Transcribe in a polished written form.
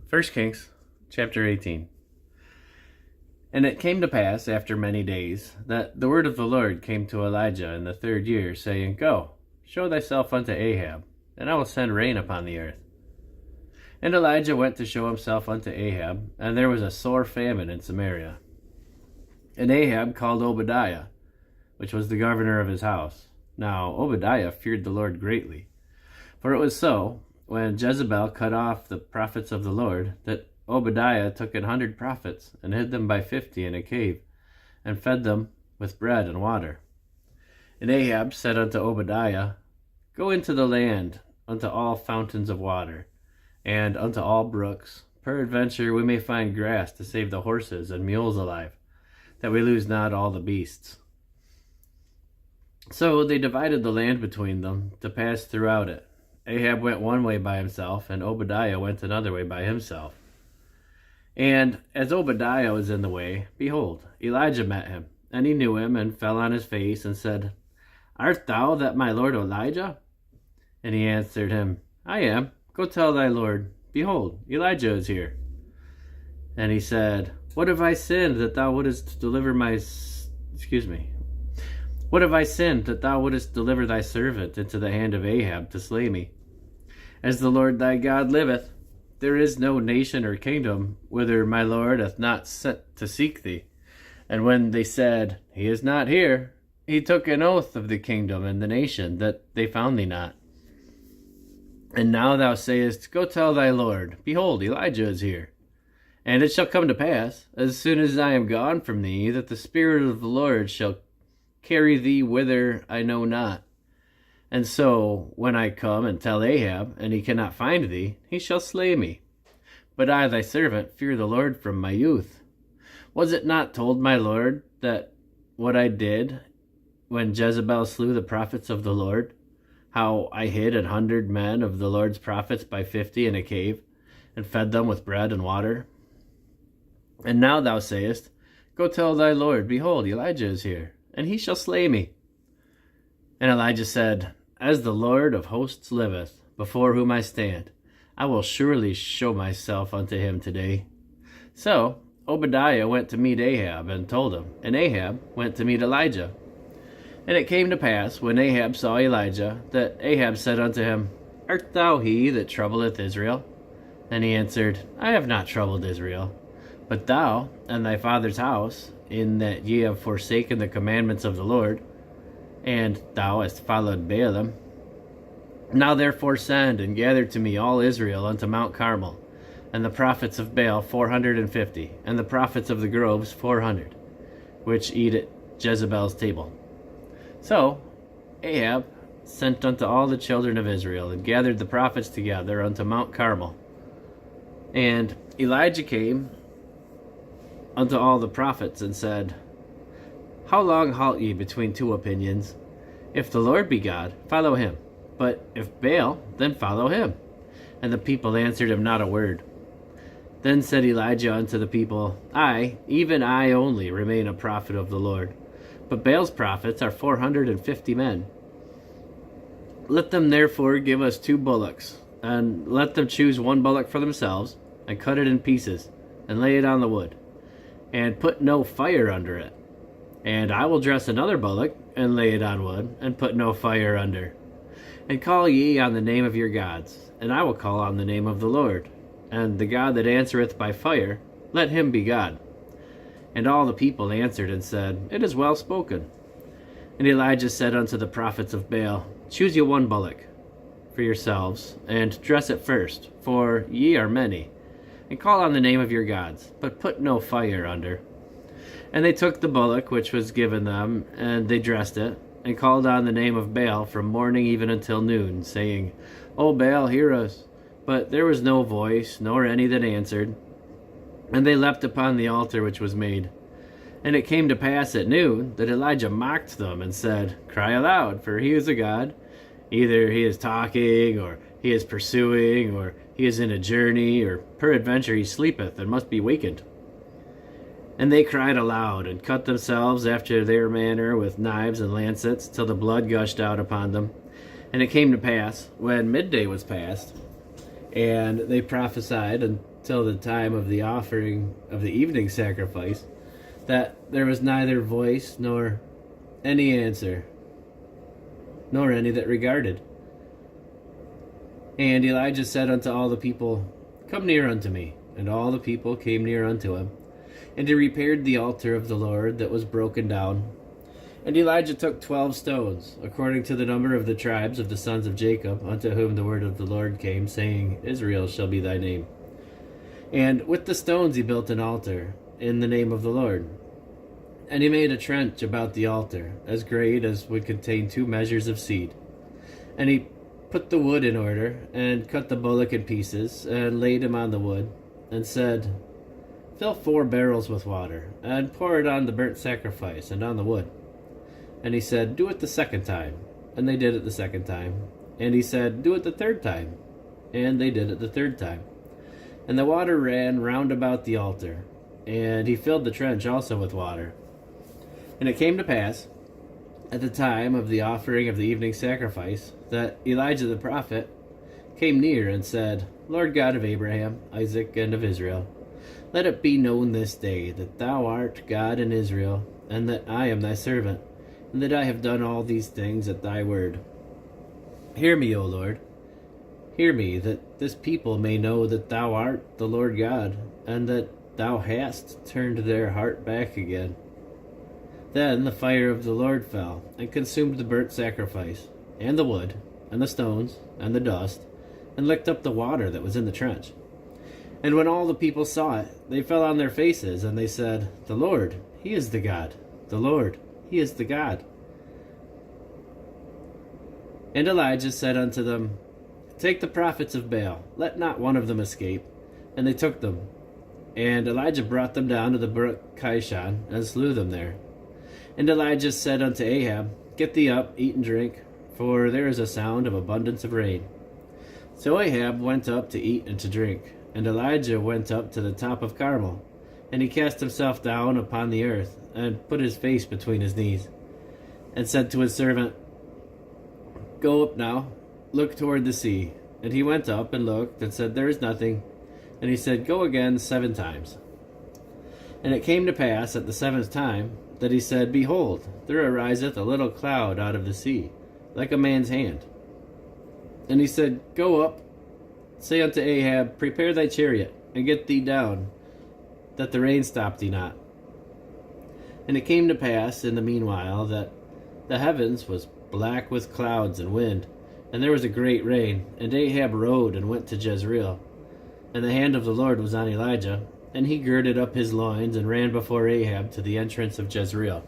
First Kings, chapter 18. And it came to pass, after many days, that the word of the Lord came to Elijah in the 3rd year, saying, Go, show thyself unto Ahab, and I will send rain upon the earth. And Elijah went to show himself unto Ahab, and there was a sore famine in Samaria. And Ahab called Obadiah, which was the governor of his house. Now Obadiah feared the Lord greatly. For it was so, when Jezebel cut off the prophets of the Lord, that Obadiah took 100 prophets, and hid them by 50 in a cave, and fed them with bread and water. And Ahab said unto Obadiah, Go into the land, unto all fountains of water, and unto all brooks. Peradventure we may find grass to save the horses and mules alive, that we lose not all the beasts. So they divided the land between them, to pass throughout it. Ahab went one way by himself, and Obadiah went another way by himself. And as Obadiah was in the way, behold, Elijah met him, and he knew him, and fell on his face, and said, Art thou that my lord Elijah? And he answered him, I am. Go tell thy lord, behold, Elijah is here. And he said, What have I sinned that thou wouldest deliver What have I sinned that thou wouldest deliver thy servant into the hand of Ahab to slay me? As the Lord thy God liveth, there is no nation or kingdom whither my Lord hath not sent to seek thee. And when they said, He is not here, he took an oath of the kingdom and the nation, that they found thee not. And now thou sayest, Go tell thy Lord, behold, Elijah is here. And it shall come to pass, as soon as I am gone from thee, that the Spirit of the Lord shall carry thee whither I know not. And so, when I come and tell Ahab, and he cannot find thee, he shall slay me. But I, thy servant, fear the Lord from my youth. Was it not told my Lord that what I did when Jezebel slew the prophets of the Lord, how I hid 100 men of the Lord's prophets by 50 in a cave, and fed them with bread and water? And now thou sayest, Go tell thy Lord, behold, Elijah is here, and he shall slay me. And Elijah said, As the Lord of hosts liveth, before whom I stand, I will surely show myself unto him today. So Obadiah went to meet Ahab, and told him, and Ahab went to meet Elijah. And it came to pass, when Ahab saw Elijah, that Ahab said unto him, Art thou he that troubleth Israel? And he answered, I have not troubled Israel, but thou and thy father's house, in that ye have forsaken the commandments of the Lord, and thou hast followed Baalim. Now therefore send and gather to me all Israel unto Mount Carmel, and the prophets of Baal 450, and the prophets of the groves 400, which eat at Jezebel's table. So Ahab sent unto all the children of Israel, and gathered the prophets together unto Mount Carmel. And Elijah came unto all the prophets, and said, How long halt ye between two opinions? If the Lord be God, follow him. But if Baal, then follow him. And the people answered him not a word. Then said Elijah unto the people, I, even I only, remain a prophet of the Lord. But Baal's prophets are 450 men. Let them therefore give us 2 bullocks, and let them choose 1 bullock for themselves, and cut it in pieces, and lay it on the wood, and put no fire under it. And I will dress another bullock, and lay it on wood, and put no fire under. And call ye on the name of your gods, and I will call on the name of the Lord. And the God that answereth by fire, let him be God. And all the people answered and said, It is well spoken. And Elijah said unto the prophets of Baal, Choose you 1 bullock for yourselves, and dress it first, for ye are many, and call on the name of your gods, but put no fire under. And they took the bullock which was given them, and they dressed it, and called on the name of Baal from morning even until noon, saying, O Baal, hear us. But there was no voice, nor any that answered. And they leapt upon the altar which was made. And it came to pass at noon that Elijah mocked them, and said, Cry aloud, for he is a god. Either he is talking, or he is pursuing, or he is in a journey, or peradventure he sleepeth, and must be wakened. And they cried aloud, and cut themselves after their manner with knives and lancets, till the blood gushed out upon them. And it came to pass, when midday was past, and they prophesied, and till the time of the offering of the evening sacrifice, that there was neither voice nor any answer, nor any that regarded. And Elijah said unto all the people, Come near unto me. And all the people came near unto him. And he repaired the altar of the Lord that was broken down. And Elijah took 12 stones, according to the number of the tribes of the sons of Jacob, unto whom the word of the Lord came, saying, Israel shall be thy name. And with the stones he built an altar in the name of the Lord. And he made a trench about the altar, as great as would contain 2 measures of seed. And he put the wood in order, and cut the bullock in pieces, and laid him on the wood, and said, Fill 4 barrels with water, and pour it on the burnt sacrifice, and on the wood. And he said, Do it the 2nd time. And they did it the 2nd time. And he said, Do it the 3rd time. And they did it the 3rd time. And the water ran round about the altar. And he filled the trench also with water. And it came to pass, at the time of the offering of the evening sacrifice, that Elijah the prophet came near and said, Lord God of Abraham, Isaac, and of Israel, let it be known this day that thou art God in Israel, and that I am thy servant, and that I have done all these things at thy word. Hear me, O Lord. Hear me, that this people may know that thou art the Lord God, and that thou hast turned their heart back again. Then the fire of the Lord fell, and consumed the burnt sacrifice, and the wood, and the stones, and the dust, and licked up the water that was in the trench. And when all the people saw it, they fell on their faces, and they said, The Lord, he is the God. The Lord, he is the God. And Elijah said unto them, Take the prophets of Baal, let not one of them escape. And they took them. And Elijah brought them down to the brook Kishon, and slew them there. And Elijah said unto Ahab, Get thee up, eat and drink, for there is a sound of abundance of rain. So Ahab went up to eat and to drink. And Elijah went up to the top of Carmel. And he cast himself down upon the earth, and put his face between his knees, and said to his servant, Go up now, look toward the sea. And he went up and looked, and said, There is nothing. And he said, Go again 7 times. And it came to pass at the 7th time, that he said, Behold, there ariseth a little cloud out of the sea, like a man's hand. And he said, Go up, say unto Ahab, Prepare thy chariot, and get thee down, that the rain stop thee not. And it came to pass in the meanwhile that the heavens was black with clouds and wind, and there was a great rain. And Ahab rode and went to Jezreel. And the hand of the Lord was on Elijah, and he girded up his loins and ran before Ahab to the entrance of Jezreel.